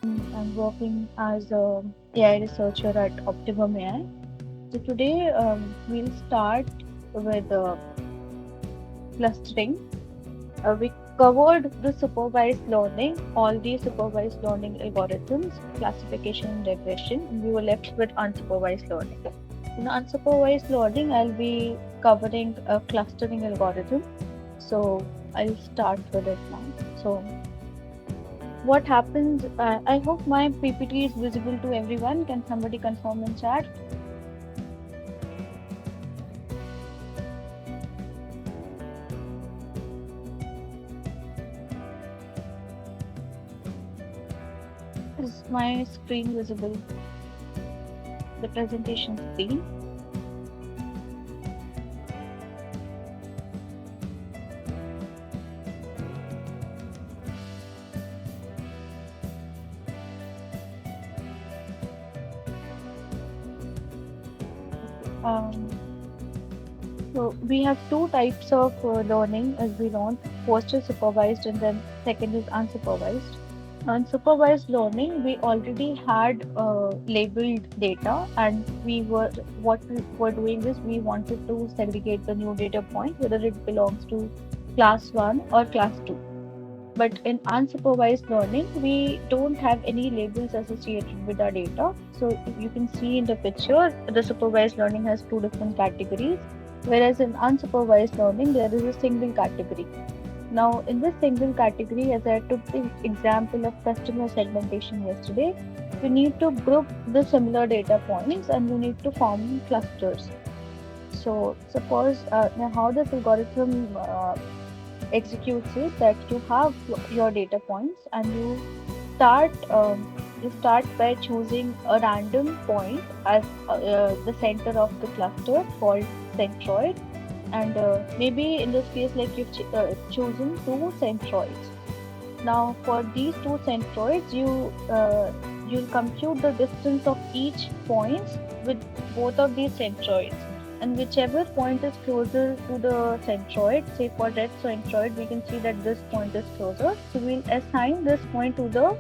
I'm working as a AI researcher at Optimum AI. So today we'll start with clustering. We covered the supervised learning, all the supervised learning algorithms, classification and regression, and we were left with unsupervised learning. In unsupervised learning, I'll be covering a clustering algorithm. So I'll start with it now. So what happens? I hope my PPT is visible to everyone. Can somebody confirm in chat? Is my screen visible? The presentation screen. Um, so we have two types of learning as we learned. First is supervised, and then second is unsupervised. Unsupervised learning, we already had labeled data, and we were what we were doing is we wanted to segregate the new data point whether it belongs to class one or class two. But in unsupervised learning, we don't have any labels associated with our data. So you can see in the picture, the supervised learning has two different categories, whereas in unsupervised learning, there is a single category. Now, in this single category, as I took the example of customer segmentation yesterday, we need to group the similar data points and we need to form clusters. So, suppose now how this algorithm executes is that you have your data points and start you start by choosing a random point as the center of the cluster called centroid, and maybe in this case like you've chosen two centroids. Now for these two centroids you'll compute the distance of each points with both of these centroids, and whichever point is closer to the centroid, say for red centroid we can see that this point is closer, so we'll assign this point to the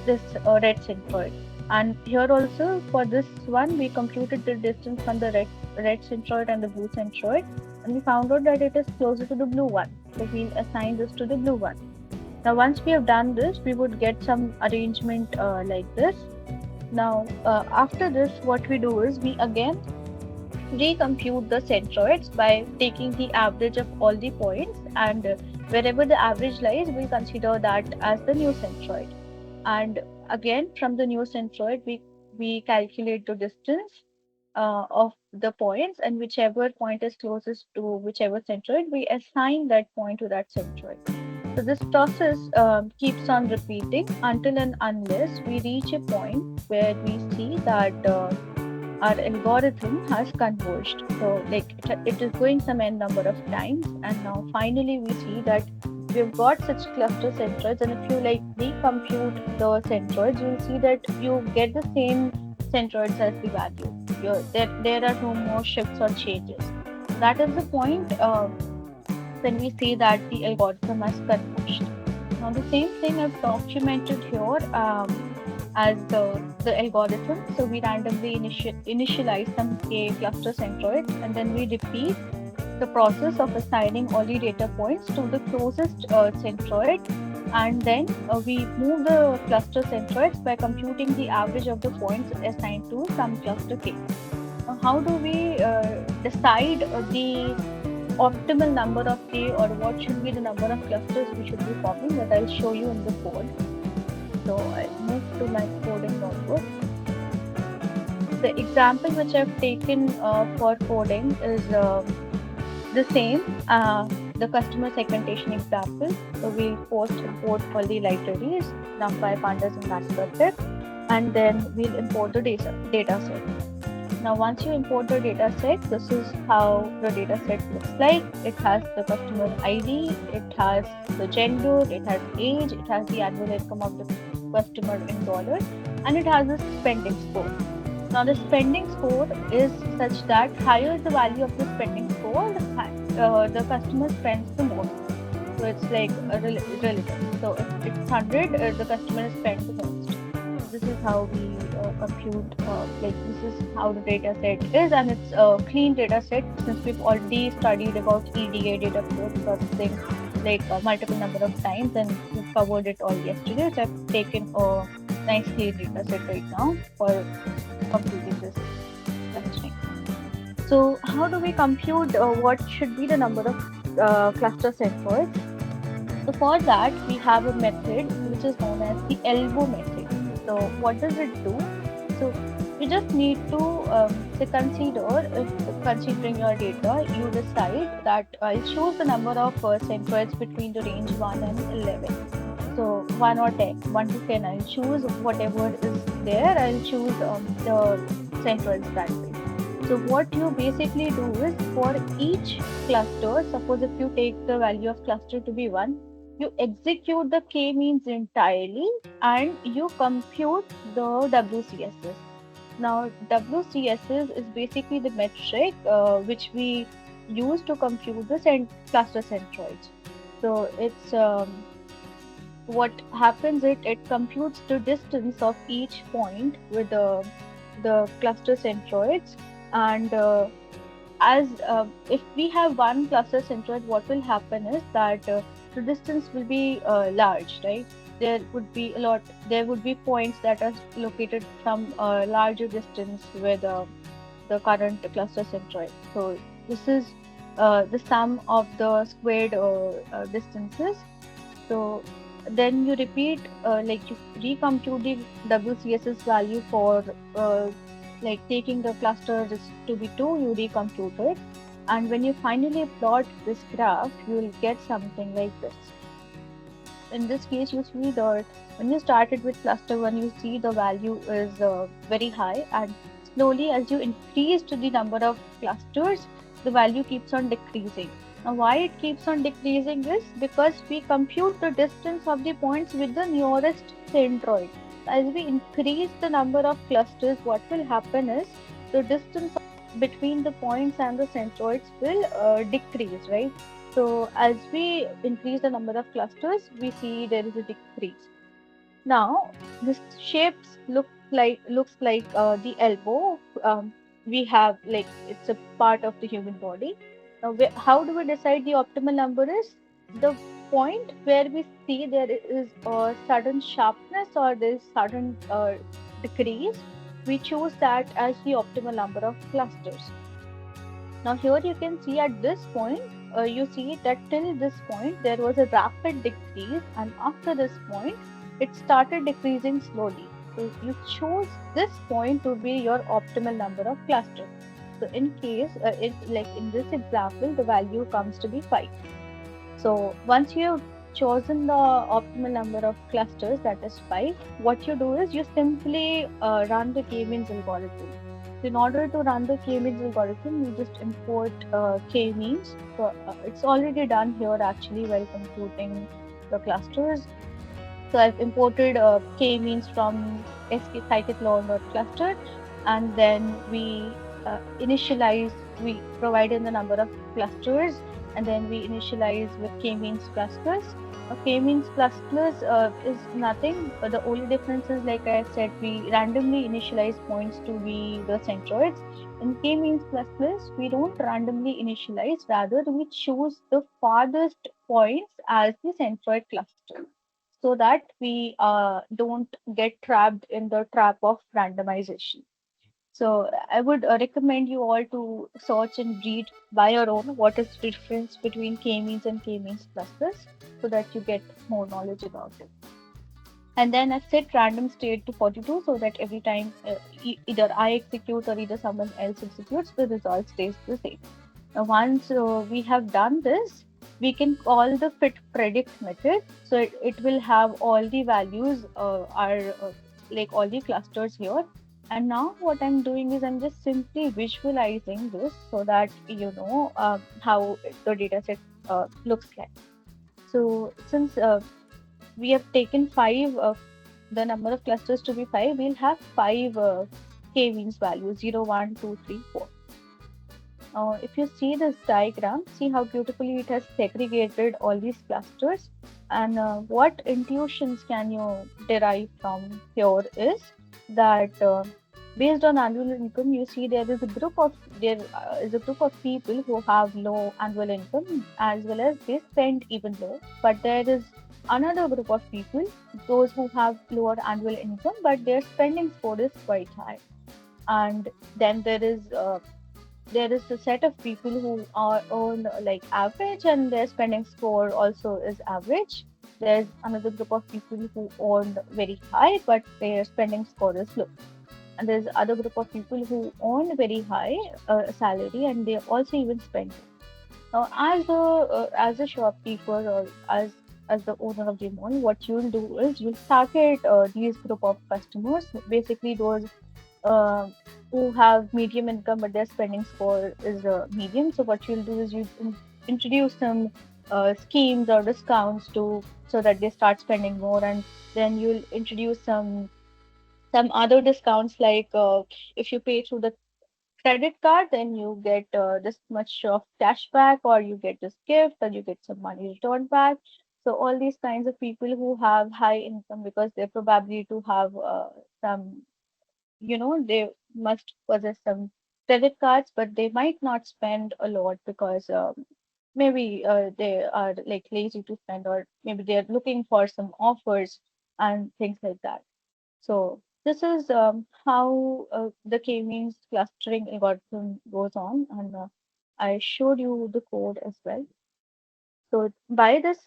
this red centroid. And here also for this one we computed the distance from the red centroid and the blue centroid, and we found out that it is closer to the blue one, so we'll assign this to the blue one. Now once we have done this, we would get some arrangement like this. Now after this, what we do is we again recompute the centroids by taking the average of all the points, and wherever the average lies we'll consider that as the new centroid. And again from the new centroid we calculate the distance of the points, and whichever point is closest to whichever centroid we assign that point to that centroid. So this process keeps on repeating until and unless we reach a point where we see that our algorithm has converged. So like it is going some n number of times, and now finally we see that we've got such cluster centroids, and if you like recompute the centroids, you'll see that you get the same centroids as the value. There are no more shifts or changes. That is the point when we say that the algorithm has converged. Now the same thing I've documented here as the algorithm. So we randomly initialize some k cluster centroids, and then we repeat the process of assigning all the data points to the closest centroid, and then we move the cluster centroids by computing the average of the points assigned to some cluster k. Now, how do we decide the optimal number of k, or what should be the number of clusters we should be forming? That I'll show you in the code. So I'll move to my coding notebook. The example which I've taken for coding is the same, the customer segmentation example. So we'll first import all the libraries, NumPy, Pandas, and Matplotlib, and then we'll import the data set. Now, once you import the data set, this is how the data set looks like. It has the customer ID, it has the gender, it has age, it has the annual income of the customer in dollars, and it has a spending score. Now, the spending score is such that higher is the value of the spending score, the customer spends the most. So it's like a relative. So if it's 100, the customer spends the most. this is how we compute, like this is how the data set is, and it's a clean data set since we've already studied about EDA, data processing, like multiple number of times, and we've covered it all yesterday. So I've taken a nice clean data set right now for computing this clustering. So how do we compute what should be the number of cluster centroids? So for that, we have a method which is known as the elbow method. So what does it do? So you just need to say consider, if considering your data, you decide that I'll choose the number of centroids between the range 1 and 11. So 1 or 10, 1 to 10, I'll choose whatever is there. I'll choose the centroids that way. So what you basically do is for each cluster, suppose if you take the value of cluster to be 1, you execute the k-means entirely and you compute the WCSs. Now, WCSs is basically the metric which we use to compute the cluster centroids. So it's what happens it computes the distance of each point with the cluster centroids, and as if we have one cluster centroid, what will happen is that the distance will be large, right? There would be a lot. There would be points that are located from a larger distance with the current cluster centroid. So this is the sum of the squared distances. So then you repeat, like you recompute the WCSS value for like taking the cluster to be 2, you recompute it. And when you finally plot this graph, you will get something like this. In this case, you see that when you started with cluster 1, you see the value is very high, and slowly as you increase to the number of clusters, the value keeps on decreasing. Now, why it keeps on decreasing is because we compute the distance of the points with the nearest centroid. As we increase the number of clusters, what will happen is the distance between the points and the centroids will decrease, right? So as we increase the number of clusters, we see there is a decrease. Now this shapes looks like the elbow. We have like it's a part of the human body. Now, how do we decide the optimal number is the point where we see there is a sudden sharpness or there is sudden decrease. We choose that as the optimal number of clusters. Now here you can see at this point, you see that till this point there was a rapid decrease, and after this point it started decreasing slowly. So you choose this point to be your optimal number of clusters. So in case, like in this example, the value comes to be 5. So once you've chosen the optimal number of clusters, that is 5, what you do is you simply run the k-means algorithm. In order to run the k-means algorithm, you just import k-means. So it's already done here actually while computing the clusters. So I've imported k-means from scikit-learn.cluster, and then we provide in the number of clusters, and then we initialize with k-means plus plus. K-means plus plus is nothing, but the only difference is, like I said, we randomly initialize points to be the centroids. In k-means plus plus, we don't randomly initialize, rather we choose the farthest points as the centroid cluster, so that we don't get trapped in the trap of randomization. So I would recommend you all to search and read by your own what is the difference between k-means and k-means clusters, so that you get more knowledge about it. And then I set random state to 42, so that every time either I execute or either someone else executes, the result stays the same. Now, once we have done this, we can call the fit predict method. So it will have all the values are like all the clusters here. And now what I'm doing is I'm just simply visualizing this so that you know how the data set looks like. So since we have taken 5, the number of clusters to be 5, we'll have 5 k-means values, 0, 1, 2, 3, 4. If you see this diagram, see how beautifully it has segregated all these clusters. And what intuitions can you derive from here is that based on annual income, you see there is a group of people who have low annual income as well as they spend even low. But there is another group of people, those who have lower annual income, but their spending score is quite high. And then there is a set of people who are on like average and their spending score also is average. There's another group of people who earn very high but their spending score is low. And there's other group of people who earn very high salary and they also even spend. Now, as a shopkeeper or as the owner of the mall, what you'll do is you'll target these group of customers, basically those uh, who have medium income but their spending score is medium. So what you'll do is introduce some schemes or discounts to so that they start spending more, and then you'll introduce some other discounts like if you pay through the credit card, then you get this much of cash back, or you get this gift, or you get some money returned back. So all these kinds of people who have high income because they're probably to have some, they must possess some credit cards, but they might not spend a lot because maybe they are like lazy to spend, or maybe they're looking for some offers and things like that. So this is how the k-means clustering algorithm goes on, and I showed you the code as well. So by this,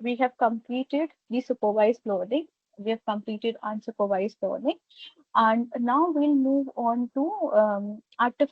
we have completed the supervised learning. We have completed unsupervised learning, and now we'll move on to artificial